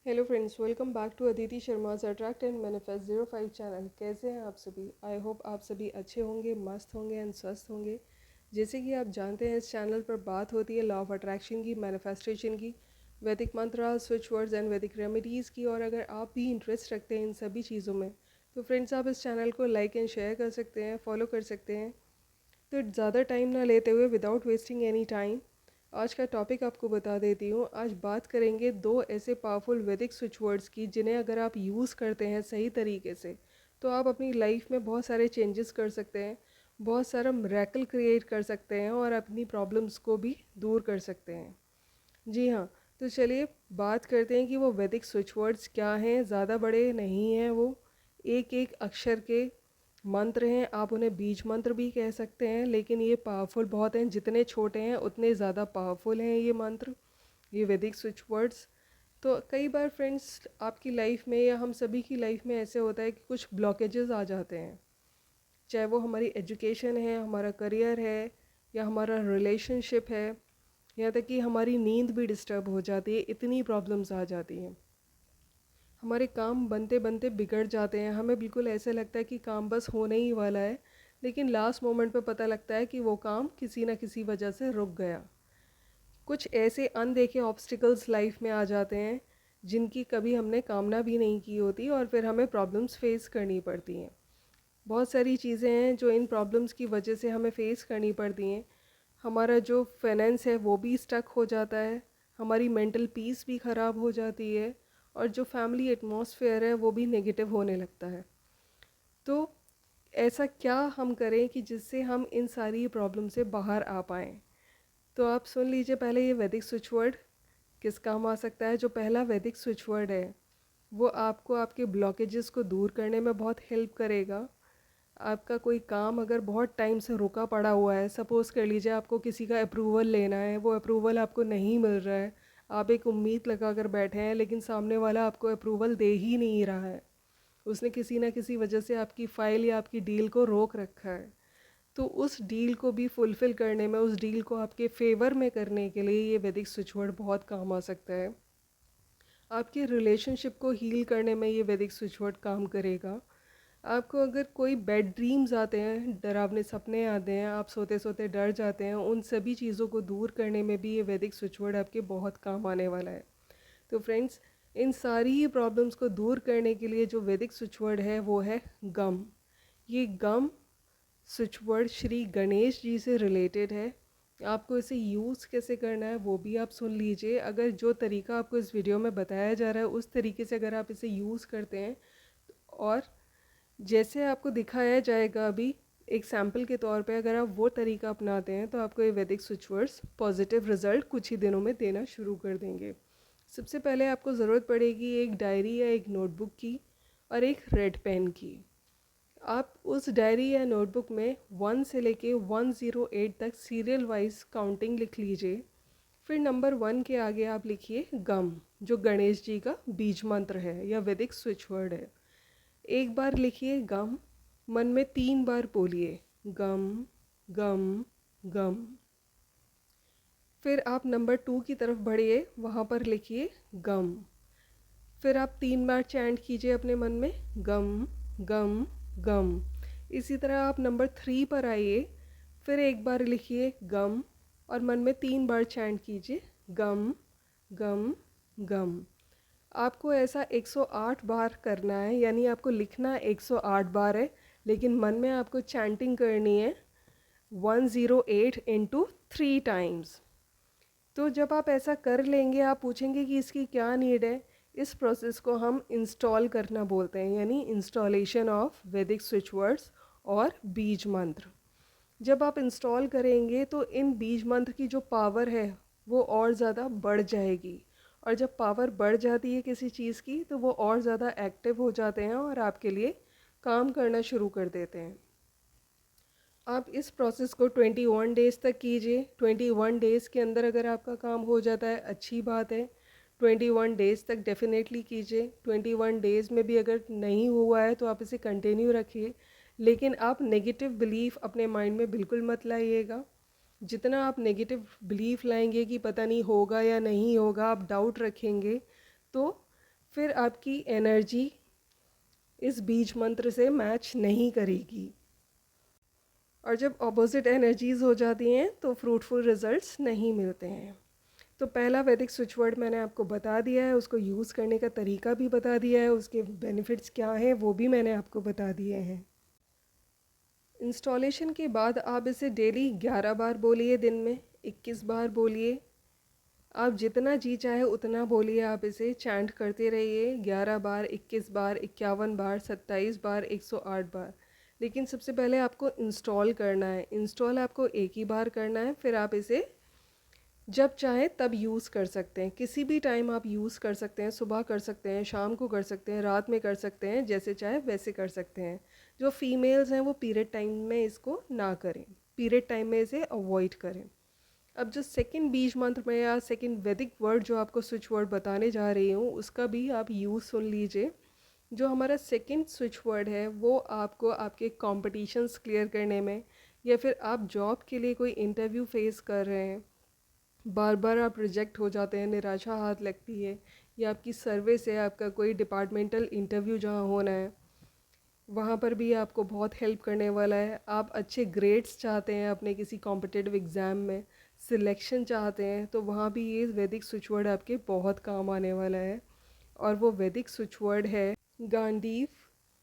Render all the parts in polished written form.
Hello friends, welcome back to Aditi Sharma's attract and manifest 05 channel. कैसे हैं आप सभी? आई होप आप सभी अच्छे होंगे, मस्त होंगे एंड स्वस्थ होंगे। जैसे कि आप जानते हैं, इस चैनल पर बात होती है लॉ ऑफ अट्रैक्शन की, मैनिफेस्टेशन की, वैदिक मंत्र, स्विच वर्ड्स एंड वैदिक रेमेडीज़ की। और अगर आप भी इंटरेस्ट रखते हैं इन सभी चीज़ों में तो फ्रेंड्स आप इस चैनल को लाइक एंड शेयर कर सकते हैं, फॉलो कर सकते हैं। तो ज़्यादा टाइम ना लेते हुए, विदाउट वेस्टिंग एनी टाइम, आज का टॉपिक आपको बता देती हूँ। आज बात करेंगे दो ऐसे पावरफुल वैदिक स्विच वर्ड्स की जिन्हें अगर आप यूज़ करते हैं सही तरीके से तो आप अपनी लाइफ में बहुत सारे चेंजेस कर सकते हैं, बहुत सारा मिरेकल क्रिएट कर सकते हैं और अपनी प्रॉब्लम्स को भी दूर कर सकते हैं। जी हाँ, तो चलिए बात करते हैं कि वो वैदिक स्विच वर्ड्स क्या हैं। ज़्यादा बड़े नहीं हैं वो, एक एक अक्षर के मंत्र हैं। आप उन्हें बीज मंत्र भी कह सकते हैं, लेकिन ये पावरफुल बहुत हैं। जितने छोटे हैं उतने ज़्यादा पावरफुल हैं ये मंत्र, ये वैदिक स्विच वर्ड्स। तो कई बार फ्रेंड्स आपकी लाइफ में या हम सभी की लाइफ में ऐसे होता है कि कुछ ब्लॉकेजेस आ जाते हैं, चाहे वो हमारी एजुकेशन है, हमारा करियर है, या हमारा रिलेशनशिप है, यहाँ तक कि हमारी नींद भी डिस्टर्ब हो जाती है। इतनी प्रॉब्लम्स आ जाती हैं, हमारे काम बनते बनते बिगड़ जाते हैं। हमें बिल्कुल ऐसे लगता है कि काम बस होने ही वाला है, लेकिन लास्ट मोमेंट पे पता लगता है कि वो काम किसी ना किसी वजह से रुक गया। कुछ ऐसे अनदेखे ऑब्स्टिकल्स लाइफ में आ जाते हैं जिनकी कभी हमने कामना भी नहीं की होती और फिर हमें प्रॉब्लम्स फेस करनी पड़ती हैं। बहुत सारी चीज़ें हैं जो इन प्रॉब्लम्स की वजह से हमें फेस करनी पड़ती हैं। हमारा जो फाइनेंस है वो भी स्टक हो जाता है, हमारी मेंटल पीस भी ख़राब हो जाती है, और जो फैमिली एटमॉस्फेयर है वो भी नेगेटिव होने लगता है। तो ऐसा क्या हम करें कि जिससे हम इन सारी प्रॉब्लम से बाहर आ पाएँ? तो आप सुन लीजिए पहले ये वैदिक स्विच वर्ड किस काम आ सकता है। जो पहला वैदिक स्विच वर्ड है वो आपको आपके ब्लॉकेजेस को दूर करने में बहुत हेल्प करेगा। आपका कोई काम अगर बहुत टाइम से रुका पड़ा हुआ है, सपोज़ कर लीजिए आपको किसी का अप्रूवल लेना है, वो अप्रूवल आपको नहीं मिल रहा है, आप एक उम्मीद लगा कर बैठे हैं लेकिन सामने वाला आपको अप्रूवल दे ही नहीं रहा है, उसने किसी न किसी वजह से आपकी फ़ाइल या आपकी डील को रोक रखा है। तो उस डील को भी फुलफ़िल करने में, उस डील को आपके फ़ेवर में करने के लिए ये वैदिक स्विच वर्ड बहुत काम आ सकता है। आपके रिलेशनशिप को हील करने में ये वैदिक स्विच वर्ड काम करेगा। आपको अगर कोई बैड ड्रीम्स आते हैं, डरावने सपने आते हैं, आप सोते सोते डर जाते हैं, उन सभी चीज़ों को दूर करने में भी ये वैदिक स्विच वर्ड आपके बहुत काम आने वाला है। तो फ्रेंड्स, इन सारी ही प्रॉब्लम्स को दूर करने के लिए जो वैदिक स्विच वर्ड है वो है गम। ये गम स्विच वर्ड श्री गणेश जी से रिलेटेड है। आपको इसे यूज़ कैसे करना है वो भी आप सुन लीजिए। अगर जो तरीका आपको इस वीडियो में बताया जा रहा है उस तरीके से अगर आप इसे यूज़ करते हैं और जैसे आपको दिखाया जाएगा अभी एक सैम्पल के तौर पे, अगर आप वो तरीका अपनाते हैं तो आपको ये वैदिक स्विच वर्ड्स पॉजिटिव रिजल्ट कुछ ही दिनों में देना शुरू कर देंगे। सबसे पहले आपको ज़रूरत पड़ेगी एक डायरी या एक नोटबुक की और एक रेड पेन की। आप उस डायरी या नोटबुक में 1 से लेके 108 तक सीरियल वाइज काउंटिंग लिख लीजिए। फिर नंबर 1 के आगे आप लिखिए गम, जो गणेश जी का बीज मंत्र है या वैदिक स्विच वर्ड है। एक बार लिखिए गम, मन में 3 बार बोलिए गम गम गम। फिर आप नंबर 2 की तरफ बढ़िए, वहाँ पर लिखिए गम। फिर आप 3 बार चैंट कीजिए अपने मन में गम गम गम। इसी तरह आप नंबर 3 पर आइए, फिर एक बार लिखिए गम और मन में 3 बार चैंट कीजिए गम गम गम। आपको ऐसा 108 बार करना है, यानी आपको लिखना 108 बार है, लेकिन मन में आपको चैंटिंग करनी है 108 इंटू 3 टाइम्स। तो जब आप ऐसा कर लेंगे, आप पूछेंगे कि इसकी क्या नीड है। इस प्रोसेस को हम इंस्टॉल करना बोलते हैं, यानी इंस्टॉलेशन ऑफ वैदिक स्विच वर्ड्स और बीज मंत्र। जब आप इंस्टॉल करेंगे तो इन बीज मंत्र की जो पावर है वो और ज़्यादा बढ़ जाएगी, और जब पावर बढ़ जाती है किसी चीज़ की तो वो और ज़्यादा एक्टिव हो जाते हैं और आपके लिए काम करना शुरू कर देते हैं। आप इस प्रोसेस को 21 डेज़ तक कीजिए। 21 डेज़ के अंदर अगर आपका काम हो जाता है अच्छी बात है, 21 डेज़ तक डेफिनेटली कीजिए। 21 डेज़ में भी अगर नहीं हुआ है तो आप इसे कंटिन्यू रखिए, लेकिन आप नेगेटिव बिलीफ अपने माइंड में बिल्कुल मत लाइएगा। जितना आप नेगेटिव बिलीफ लाएंगे कि पता नहीं होगा या नहीं होगा, आप डाउट रखेंगे, तो फिर आपकी एनर्जी इस बीज मंत्र से मैच नहीं करेगी। और जब ऑपोजिट एनर्जीज़ हो जाती हैं तो फ्रूटफुल रिजल्ट्स नहीं मिलते हैं। तो पहला वैदिक स्विच वर्ड मैंने आपको बता दिया है, उसको यूज़ करने का तरीका भी बता दिया है, उसके बेनिफिट्स क्या हैं वो भी मैंने आपको बता दिए हैं। इंस्टॉलेशन के बाद आप इसे डेली 11 बार बोलिए, दिन में 21 बार बोलिए, आप जितना जी चाहे उतना बोलिए। आप इसे चैंट करते रहिए 11 बार, 21 बार, 51 बार, 27 बार, 108 बार। लेकिन सबसे पहले आपको इंस्टॉल करना है। इंस्टॉल आपको एक ही बार करना है, फिर आप इसे जब चाहें तब यूज़ कर सकते हैं। किसी भी टाइम आप यूज़ कर सकते हैं, सुबह कर सकते हैं, शाम को कर सकते हैं, रात में कर सकते हैं, जैसे चाहे वैसे कर सकते हैं। जो फीमेल्स हैं वो पीरियड टाइम में इसको ना करें, पीरियड टाइम में इसे अवॉइड करें। अब जो सेकंड बीज मंत्र में या सेकंड वैदिक वर्ड जो आपको स्विच वर्ड बताने जा रही हूँ, उसका भी आप यूज़ सुन लीजिए। जो हमारा सेकंड स्विच वर्ड है वो आपको आपके कॉम्पिटिशन्स क्लियर करने में, या फिर आप जॉब के लिए कोई इंटरव्यू फेस कर रहे हैं, बार बार आप रिजेक्ट हो जाते हैं, निराशा हाथ लगती है, या आपकी सर्विस है, आपका कोई डिपार्टमेंटल इंटरव्यू जहाँ होना है वहाँ पर भी आपको बहुत हेल्प करने वाला है। आप अच्छे ग्रेड्स चाहते हैं अपने किसी कॉम्पिटिटिव एग्ज़ाम में, सिलेक्शन चाहते हैं, तो वहाँ भी ये वैदिक स्विच वर्ड आपके बहुत काम आने वाला है। और वो वैदिक स्विच वर्ड है गांडीव,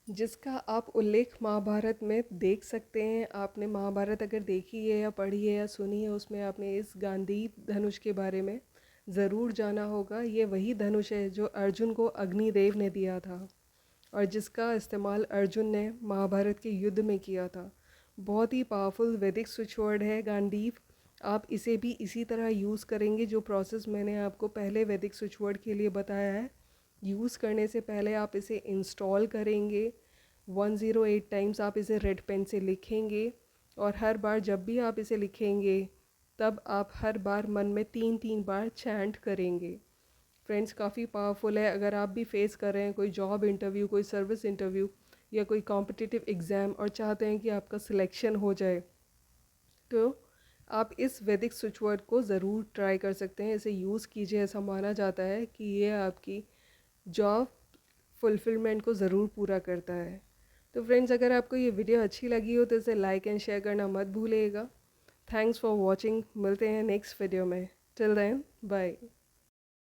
जिसका आप उल्लेख महाभारत में देख सकते हैं। आपने महाभारत अगर देखी है या पढ़ी है या सुनी है, उसमें आपने इस गांडीव धनुष के बारे में ज़रूर जाना होगा। ये वही धनुष है जो अर्जुन को अग्निदेव ने दिया था और जिसका इस्तेमाल अर्जुन ने महाभारत के युद्ध में किया था। बहुत ही पावरफुल वैदिक स्विच वर्ड है गांडीव। आप इसे भी इसी तरह यूज़ करेंगे जो प्रोसेस मैंने आपको पहले वैदिक स्विच वर्ड के लिए बताया है। यूज़ करने से पहले आप इसे इंस्टॉल करेंगे, 108 टाइम्स आप इसे रेड पेन से लिखेंगे, और हर बार जब भी आप इसे लिखेंगे तब आप हर बार मन में 3-3 बार चैंट करेंगे। फ्रेंड्स, काफ़ी पावरफुल है। अगर आप भी फेस कर रहे हैं कोई जॉब इंटरव्यू, कोई सर्विस इंटरव्यू या कोई कॉम्पिटिटिव एग्ज़ाम और चाहते हैं कि आपका सिलेक्शन हो जाए, तो आप इस वैदिक स्विच वर्ड को ज़रूर ट्राई कर सकते हैं। इसे यूज़ कीजिए। ऐसा माना जाता है कि ये आपकी जॉब फुलफिलमेंट को ज़रूर पूरा करता है। तो फ्रेंड्स, अगर आपको ये वीडियो अच्छी लगी हो तो इसे लाइक एंड शेयर करना मत भूलिएगा। Thanks for watching. मिलते हैं नेक्स्ट वीडियो में। Till then, bye.